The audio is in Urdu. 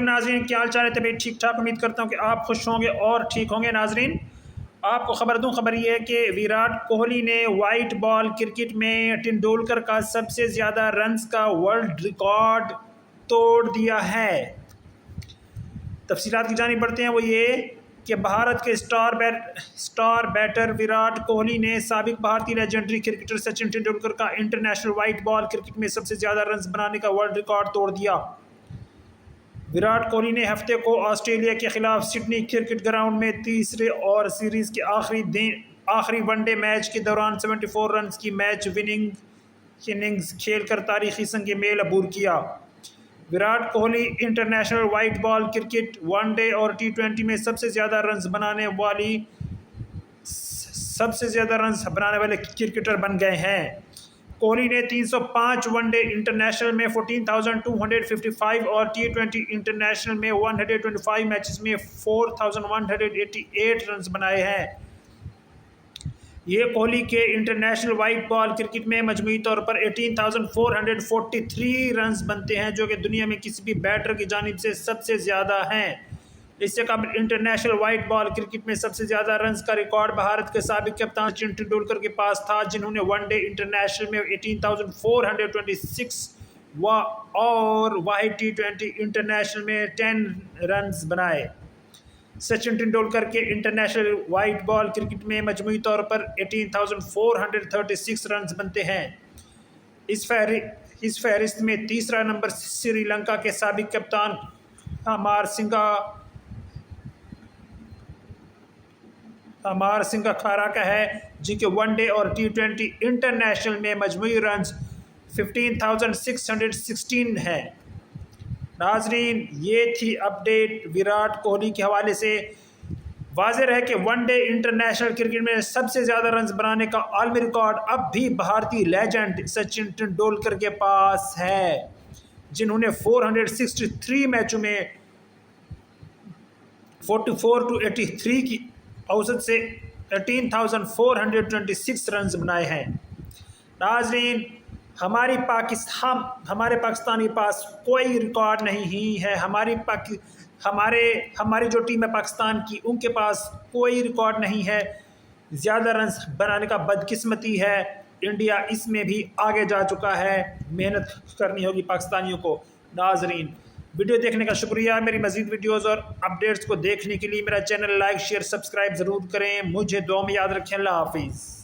ناظرین کیا حال چال ہے؟ طبیعت ٹھیک ٹھاک، امید کرتا ہوں کہ آپ خوش ہوں گے اور ٹھیک ہوں گے۔ ناظرین آپ کو خبر دوں، خبر یہ ہے کہ ویراٹ کوہلی نے وائٹ بال کرکٹ میں ٹنڈولکر کا سب سے زیادہ رنز کا ورلڈ ریکارڈ توڑ دیا ہے۔ تفصیلات کی جانب بڑھتے ہیں، وہ یہ کہ بھارت کے سٹار بیٹر ویراٹ کوہلی نے سابق بھارتی لیجنڈری کرکٹر سچن ٹنڈولکر کا انٹرنیشنل وائٹ بال کرکٹ میں سب سے زیادہ رنز بنانے کا ورلڈ ریکارڈ توڑ دیا۔ ویراٹ کوہلی نے ہفتے کو آسٹریلیا کے خلاف سڈنی کرکٹ گراؤنڈ میں تیسرے اور سیریز کے آخری ون ڈے میچ کے دوران 74 رنز کی میچ وننگ اننگز کھیل کر تاریخی سنگ میل عبور کیا۔ Virat Kohli international white ball cricket, one day اور T20 میں سب سے زیادہ رنز بنانے والے کرکٹر بن گئے ہیں۔ کوہلی نے 305 ون ڈے انٹرنیشنل میں 14,255 اور T20 انٹرنیشنل میں 125 میچز میں 4,188 رنز بنائے ہیں۔ یہ کوہلی کے انٹرنیشنل وائٹ بال کرکٹ میں مجموعی طور پر 18,443 رنز بنتے ہیں، جو کہ دنیا میں کسی بھی بیٹر کی جانب سے سب سے زیادہ ہیں۔ اس سے قبل انٹرنیشنل وائٹ بال کرکٹ میں سب سے زیادہ رنز کا ریکارڈ بھارت کے سابق کپتان سچن ٹنڈولکر کے پاس تھا، جنہوں نے ون ڈے انٹرنیشنل میں 18,426 اور واحد T20 انٹرنیشنل میں 10 رنز بنائے۔ سچن ٹنڈولکر کے انٹرنیشنل وائٹ بال کرکٹ میں مجموعی طور پر 18,436 رنز بنتے ہیں۔ اس فہرست میں تیسرا نمبر سری لنکا کے سابق کپتان امار سنگھا کھارا کا ہے، جن کے ون ڈے اور T20 انٹرنیشنل میں مجموعی رنز 15,616 ہیں۔ ناظرین یہ تھی اپ ڈیٹ ویراٹ کوہلی کے حوالے سے۔ واضح رہے کہ ون ڈے انٹرنیشنل کرکٹ میں سب سے زیادہ رنز بنانے کا عالمی ریکارڈ اب بھی بھارتی لیجنڈ سچن ٹنڈولکر کے پاس ہے، جنہوں نے 463 میچوں میں 44-83 کی اوسط سے 18,426 رنز بنائے ہیں۔ ناظرین ہمارے پاکستانی پاس کوئی ریکارڈ نہیں ہے۔ ہماری جو ٹیم ہے پاکستان کی، ان کے پاس کوئی ریکارڈ نہیں ہے۔ زیادہ رنز بنانے کا بدقسمتی ہے۔ انڈیا اس میں بھی آگے جا چکا ہے، محنت کرنی ہوگی پاکستانیوں کو۔ ناظرین ویڈیو دیکھنے کا شکریہ۔ میری مزید ویڈیوز اور اپڈیٹس کو دیکھنے کے لیے میرا چینل لائک، شیئر، سبسکرائب ضرور کریں۔ مجھے دعا میں یاد رکھیں۔ اللہ حافظ۔